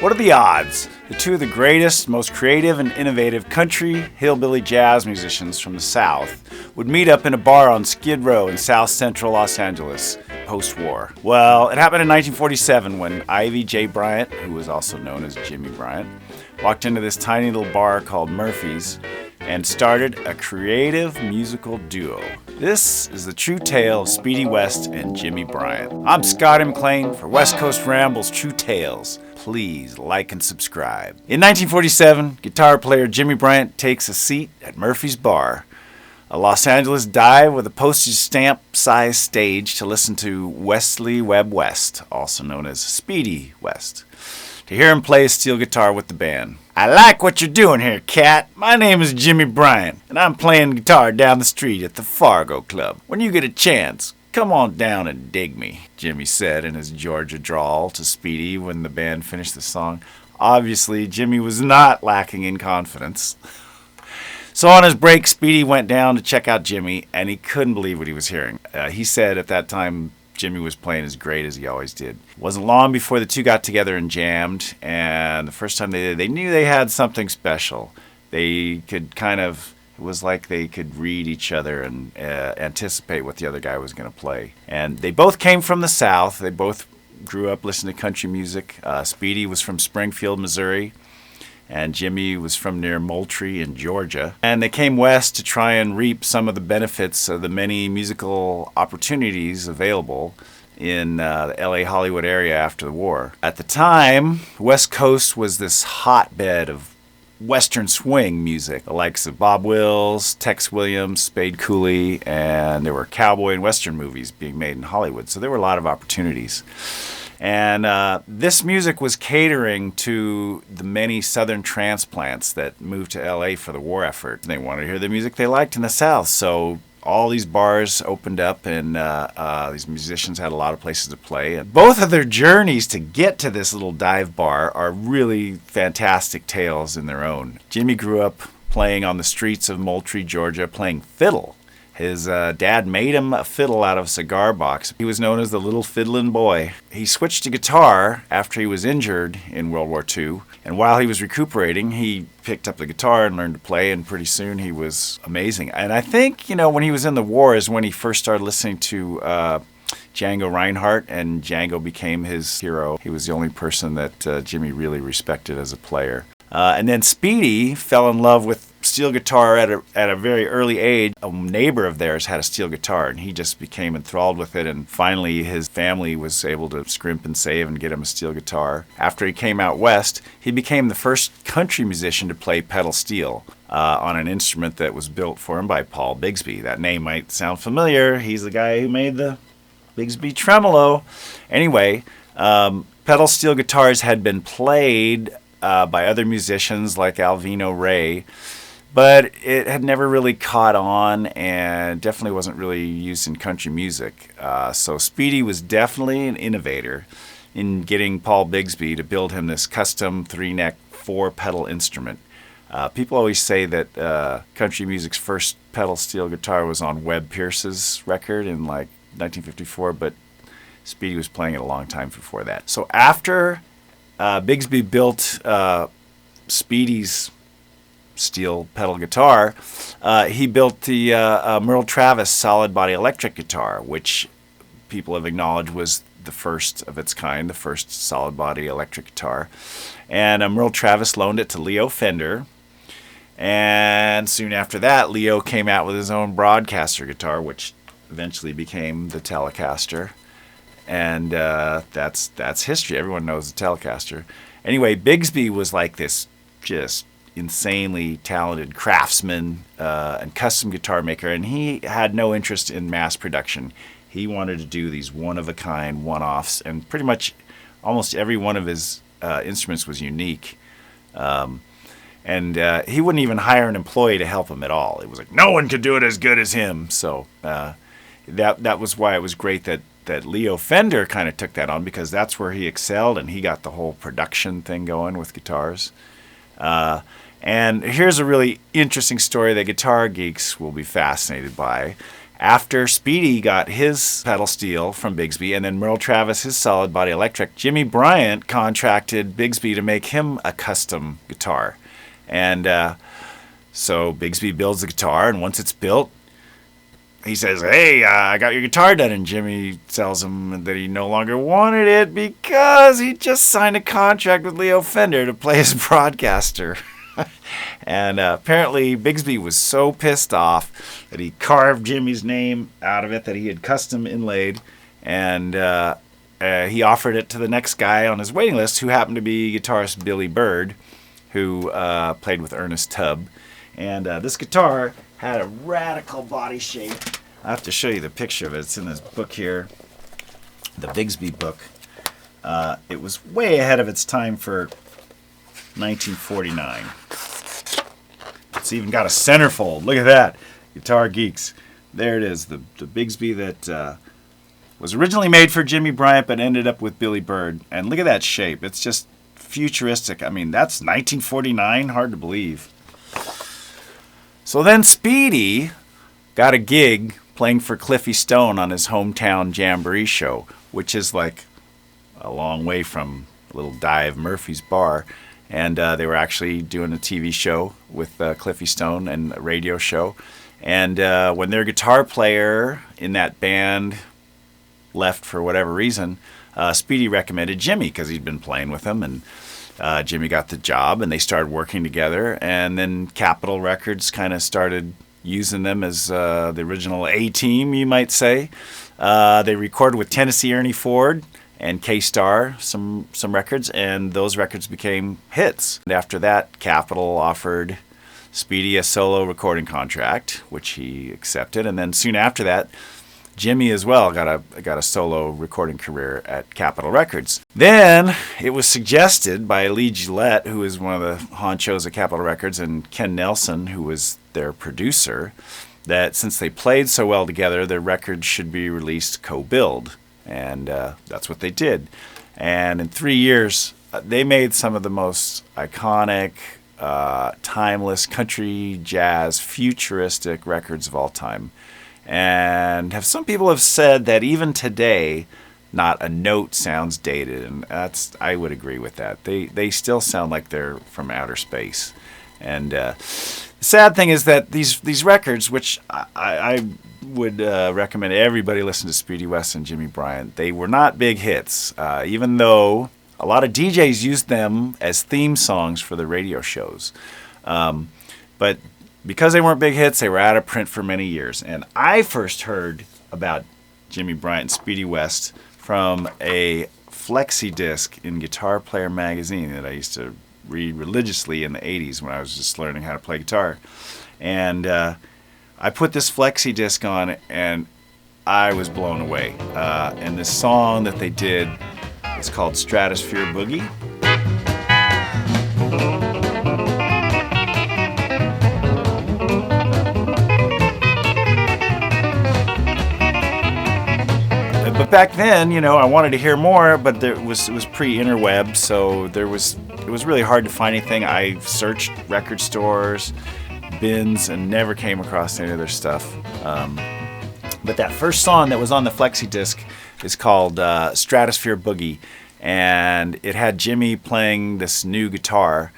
What are the odds? The two of the greatest, most creative and innovative country hillbilly jazz musicians from the South would meet up in a bar on Skid Row in South Central Los Angeles post-war. Well, it happened in 1947 when Ivy J. Bryant, who was also known as Jimmy Bryant, walked into this tiny little bar called Murphy's and started a creative musical duo. This is the true tale of Speedy West and Jimmy Bryant. I'm Scotty McLean for Westcoast Rambles True Tales. Please like and subscribe. In 1947, guitar player Jimmy Bryant takes a seat at Murphy's Bar, a Los Angeles dive with a postage stamp-sized stage to listen to Wesley Webb West, also known as Speedy West, to hear him play his steel guitar with the band. "I like what you're doing here, cat. My name is Jimmy Bryant, and I'm playing guitar down the street at the Fargo Club. When you get a chance, come on down and dig me," Jimmy said in his Georgia drawl to Speedy when the band finished the song. Obviously, Jimmy was not lacking in confidence. So on his break, Speedy went down to check out Jimmy, and he couldn't believe what he was hearing. He said at that time Jimmy was playing as great as he always did. It wasn't long before the two got together and jammed, and the first time they did, they knew they had something special. They could it was like they could read each other and anticipate what the other guy was going to play. And they both came from the South. They both grew up listening to country music. Speedy was from Springfield, Missouri, and Jimmy was from near Moultrie in Georgia. And they came west to try and reap some of the benefits of the many musical opportunities available in the LA Hollywood area after the war. At the time, West Coast was this hotbed of Western swing music, the likes of Bob Wills, Tex Williams, Spade Cooley, and there were cowboy and Western movies being made in Hollywood. So there were a lot of opportunities. And this music was catering to the many Southern transplants that moved to LA for the war effort. They wanted to hear the music they liked in the South. So all these bars opened up, and these musicians had a lot of places to play. And both of their journeys to get to this little dive bar are really fantastic tales in their own. Jimmy grew up playing on the streets of Moultrie, Georgia, playing fiddle. His dad made him a fiddle out of a cigar box. He was known as the Little Fiddlin' Boy. He switched to guitar after he was injured in World War II. And while he was recuperating, he picked up the guitar and learned to play, and pretty soon he was amazing. And I think, when he was in the war is when he first started listening to Django Reinhardt, and Django became his hero. He was the only person that Jimmy really respected as a player. And then Speedy fell in love with steel guitar at a very early age. A neighbor of theirs had a steel guitar, and he just became enthralled with it, and finally his family was able to scrimp and save and get him a steel guitar. After he came out west, he became the first country musician to play pedal steel on an instrument that was built for him by Paul Bigsby. That name might sound familiar. He's the guy who made the Bigsby tremolo. Anyway, pedal steel guitars had been played by other musicians like Alvino Ray, but it had never really caught on and definitely wasn't really used in country music. So Speedy was definitely an innovator in getting Paul Bigsby to build him this custom 3-neck 4-pedal instrument. People always say that country music's first pedal steel guitar was on Webb Pierce's record in 1954, but Speedy was playing it a long time before that. So after Bigsby built Speedy's steel pedal guitar, he built the Merle Travis solid body electric guitar, which people have acknowledged was the first of its kind, the first solid body electric guitar. And Merle Travis loaned it to Leo Fender, and soon after that Leo came out with his own Broadcaster guitar, which eventually became the Telecaster. And that's history. Everyone knows the Telecaster. Anyway, Bigsby was like this just insanely talented craftsman and custom guitar maker, and he had no interest in mass production. He wanted to do these one-of-a-kind one-offs, and pretty much almost every one of his instruments was unique. And he wouldn't even hire an employee to help him at all. It was like no one could do it as good as him. So that was why it was great that Leo Fender kind of took that on, because that's where he excelled, and he got the whole production thing going with guitars. And here's a really interesting story that guitar geeks will be fascinated by. After Speedy got his pedal steel from Bigsby and then Merle Travis his solid body electric, Jimmy Bryant contracted Bigsby to make him a custom guitar. And so Bigsby builds the guitar, and once it's built, he says, "Hey, I got your guitar done." And Jimmy tells him that he no longer wanted it because he just signed a contract with Leo Fender to play as broadcaster. And apparently Bigsby was so pissed off that he carved Jimmy's name out of it that he had custom inlaid, and he offered it to the next guy on his waiting list, who happened to be guitarist Billy Bird, who played with Ernest Tubb. And this guitar had a radical body shape. I have to show you the picture of it. It's in this book here, the Bigsby book. It was way ahead of its time for 1949. It's even got a centerfold. Look at that. Guitar Geeks. There it is, the Bigsby that was originally made for Jimmy Bryant but ended up with Billy Bird. And look at that shape. It's just futuristic. I mean, that's 1949. Hard to believe. So then Speedy got a gig playing for Cliffy Stone on his hometown Jamboree show, which is like a long way from a little dive Murphy's Bar. And they were actually doing a TV show with Cliffy Stone and a radio show. And when their guitar player in that band left for whatever reason, Speedy recommended Jimmy because he'd been playing with him. And Jimmy got the job, and they started working together. And then Capitol Records kind of started using them as the original A-team, you might say. They recorded with Tennessee Ernie Ford and K-Star some records, and those records became hits. And after that, Capitol offered Speedy a solo recording contract, which he accepted. And then soon after that, Jimmy as well got a solo recording career at Capitol Records. Then it was suggested by Lee Gillette, who is one of the honchos at Capitol Records, and Ken Nelson, who was their producer, that since they played so well together, their records should be released co-billed. And that's what they did. And in 3 years, they made some of the most iconic, timeless country, jazz, futuristic records of all time. And some people have said that even today, not a note sounds dated. And I would agree with that. They still sound like they're from outer space. And the sad thing is that these records, which I would recommend everybody listen to Speedy West and Jimmy Bryant, they were not big hits, even though a lot of DJs used them as theme songs for the radio shows. But because they weren't big hits, they were out of print for many years. And I first heard about Jimmy Bryant and Speedy West from a flexi disc in Guitar Player magazine that I used to read religiously in the 80s when I was just learning how to play guitar. And I put this flexi disc on, and I was blown away. And this song that they did is called Stratosphere Boogie. But back then, I wanted to hear more, but it was pre-interweb, so it was really hard to find anything. I searched record stores, bins, and never came across any of their stuff. But that first song that was on the flexi disc is called Stratosphere Boogie, and it had Jimmy playing this new guitar.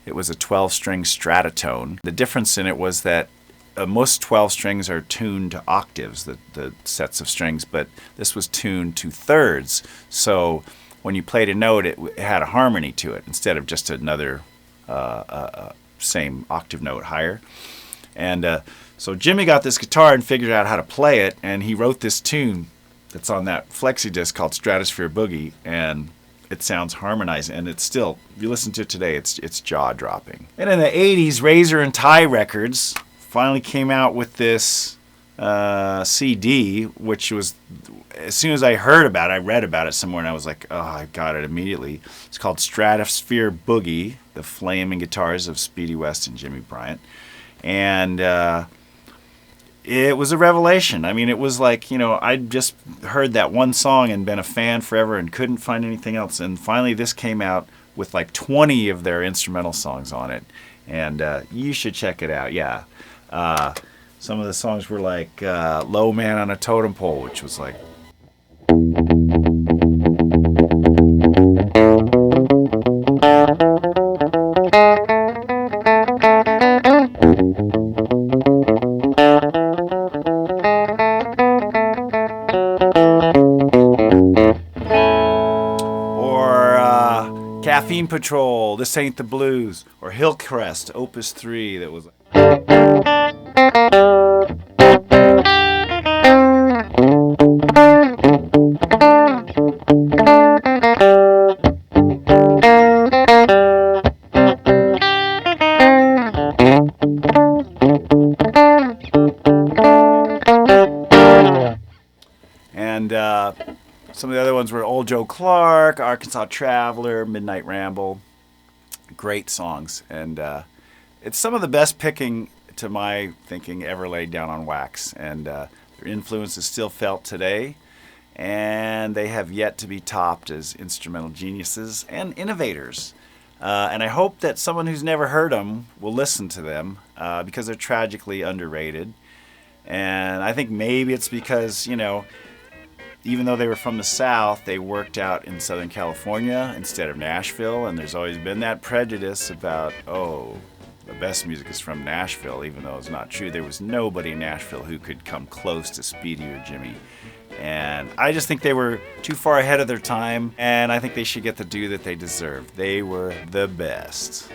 It was a 12-string Stratotone. The difference in it was that most 12 strings are tuned to octaves, the sets of strings, but this was tuned to thirds. So when you played a note, it had a harmony to it instead of just another same octave note higher. And so Jimmy got this guitar and figured out how to play it, and he wrote this tune that's on that flexi disc called Stratosphere Boogie, and it sounds harmonized, and it's still, if you listen to it today, it's jaw-dropping. And in the 80s, Razor and Tie Records finally came out with this CD, which was, as soon as I heard about it, I read about it somewhere, and I was like, oh, I got it immediately. It's called Stratosphere Boogie, the flaming guitars of Speedy West and Jimmy Bryant. And it was a revelation. I mean, it was like, I'd just heard that one song and been a fan forever and couldn't find anything else. And finally this came out with like 20 of their instrumental songs on it. And you should check it out, yeah. Some of the songs were like Low Man on a Totem Pole, which was like... Caffeine Patrol, This Ain't the Blues, or Hillcrest, Opus 3, that was... And some of the other ones were Old Joe Clark, Arkansas Traveler, Midnight Ramble. Great songs. And it's some of the best picking, to my thinking, ever laid down on wax. And their influence is still felt today. And they have yet to be topped as instrumental geniuses and innovators. And I hope that someone who's never heard them will listen to them because they're tragically underrated. And I think maybe it's because, you know, even though they were from the South, they worked out in Southern California instead of Nashville, and there's always been that prejudice about, oh, the best music is from Nashville, even though it's not true. There was nobody in Nashville who could come close to Speedy or Jimmy. And I just think they were too far ahead of their time, and I think they should get the due that they deserve. They were the best.